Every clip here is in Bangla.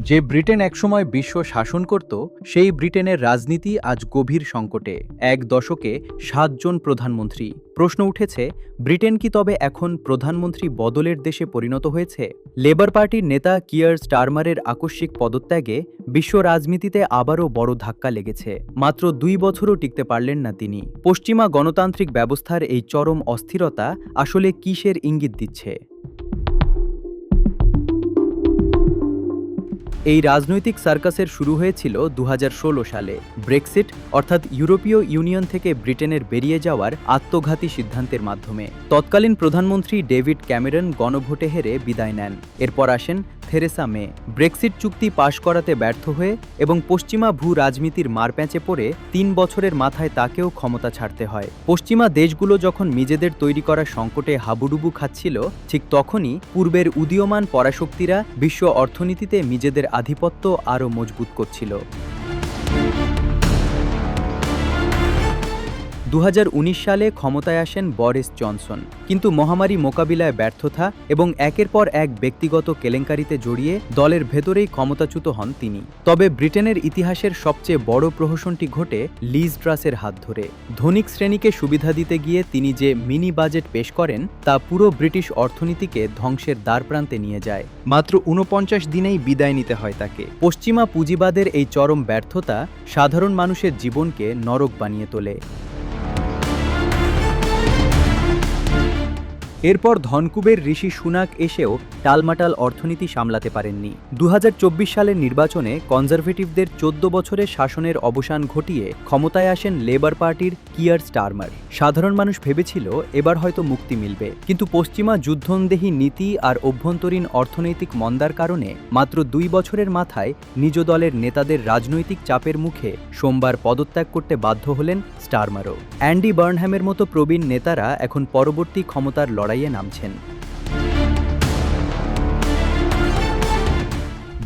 যে ব্রিটেন একসময় বিশ্ব শাসন করত, সেই ব্রিটেনের রাজনীতি আজ গভীর সংকটে। এক দশকে ৭ জন প্রধানমন্ত্রী। প্রশ্ন উঠেছে, ব্রিটেন কি তবে এখন প্রধানমন্ত্রী বদলের দেশে পরিণত হয়েছে? লেবার পার্টির নেতা কিয়ার স্টারমারের আকস্মিক পদত্যাগে বিশ্ব রাজনীতিতে আবারও বড় ধাক্কা লেগেছে। মাত্র ২ বছরও টিকতে পারলেন না তিনি। পশ্চিমা গণতান্ত্রিক ব্যবস্থার এই চরম অস্থিরতা আসলে কিসের ইঙ্গিত দিচ্ছে? এই রাজনৈতিক সার্কাসের শুরু হয়েছিল ২০১৬ সালে ব্রেক্সিট অর্থাৎ ইউরোপীয় ইউনিয়ন থেকে ব্রিটেনের বেরিয়ে যাওয়ার আত্মঘাতী সিদ্ধান্তের মাধ্যমে। তৎকালীন প্রধানমন্ত্রী ডেভিড ক্যামেরন গণভোটে হেরে বিদায় নেন। এরপর আসেন থেরেসা মে। ব্রেক্সিট চুক্তি পাশ করাতে ব্যর্থ হয়ে এবং পশ্চিমা ভূ রাজনীতির মারপ্যাঁচে পড়ে ৩ বছরের মাথায় তাকেও ক্ষমতা ছাড়তে হয়। পশ্চিমা দেশগুলো যখন নিজেদের তৈরি করা সংকটে হাবুডুবু খাচ্ছিল, ঠিক তখনই পূর্বের উদীয়মান পরাশক্তিরা বিশ্ব অর্থনীতিতে নিজেদের আধিপত্য আরও মজবুত করছিল। ২০১৯ সালে ক্ষমতায় আসেন বরিস জনসন, কিন্তু মহামারী মোকাবিলায় ব্যর্থতা এবং একের পর এক ব্যক্তিগত কেলেঙ্কারিতে জড়িয়ে দলের ভেতরেই ক্ষমতাচ্যুত হন তিনি। তবে ব্রিটেনের ইতিহাসের সবচেয়ে বড় প্রহসনটি ঘটে লিজ ট্রাসের হাত ধরে। ধনিক শ্রেণীকে সুবিধা দিতে গিয়ে তিনি যে মিনি বাজেট পেশ করেন, তা পুরো ব্রিটিশ অর্থনীতিকে ধ্বংসের দ্বারপ্রান্তে নিয়ে যায়। মাত্র ৪৯ দিনেই বিদায় নিতে হয় তাকে। পশ্চিমা পুঁজিবাদের এই চরম ব্যর্থতা সাধারণ মানুষের জীবনকে নরক বানিয়ে তোলে। এরপর ধনকুবের ঋষি সুনাক এসেও টালমাটাল অর্থনীতি সামলাতে পারেননি। ২০২৪ সালের নির্বাচনে কনজারভেটিভদের ১৪ বছরের শাসনের অবসান ঘটিয়ে ক্ষমতায় আসেন লেবার পার্টির কিয়ার স্টারমার। সাধারণ মানুষ ভেবেছিল এবার হয়তো মুক্তি মিলবে, কিন্তু পশ্চিমা যুদ্ধন্দেহী নীতি আর অভ্যন্তরীণ অর্থনৈতিক মন্দার কারণে মাত্র ২ বছরের মাথায় নিজ দলের নেতাদের রাজনৈতিক চাপের মুখে সোমবার পদত্যাগ করতে বাধ্য হলেন স্টারমারও। অ্যান্ডি বার্নহ্যামের মতো প্রবীণ নেতারা এখন পরবর্তী ক্ষমতার লড়াইয়ে নামছেন।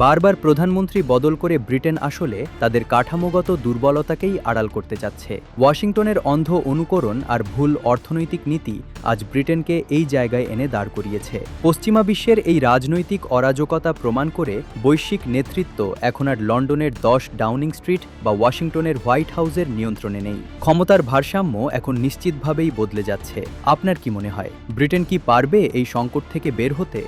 বারবার প্রধানমন্ত্রী বদল করে ব্রিটেন আসলে তাদের কাঠামোগত দুর্বলতাকেই আড়াল করতে চাচ্ছে। ওয়াশিংটনের অন্ধ অনুকরণ আর ভুল অর্থনৈতিক নীতি আজ ব্রিটেনকে এই জায়গায় এনে দাঁড় করিয়েছে। পশ্চিমা বিশ্বের এই রাজনৈতিক অরাজকতা প্রমাণ করে বৈশ্বিক নেতৃত্ব এখন আর লন্ডনের ১০ ডাউনিং স্ট্রিট বা ওয়াশিংটনের হোয়াইট হাউসের নিয়ন্ত্রণে নেই। ক্ষমতার ভারসাম্য এখন নিশ্চিতভাবেই বদলে যাচ্ছে। আপনার কি মনে হয়, ব্রিটেন কি পারবে এই সংকট থেকে বের হতে?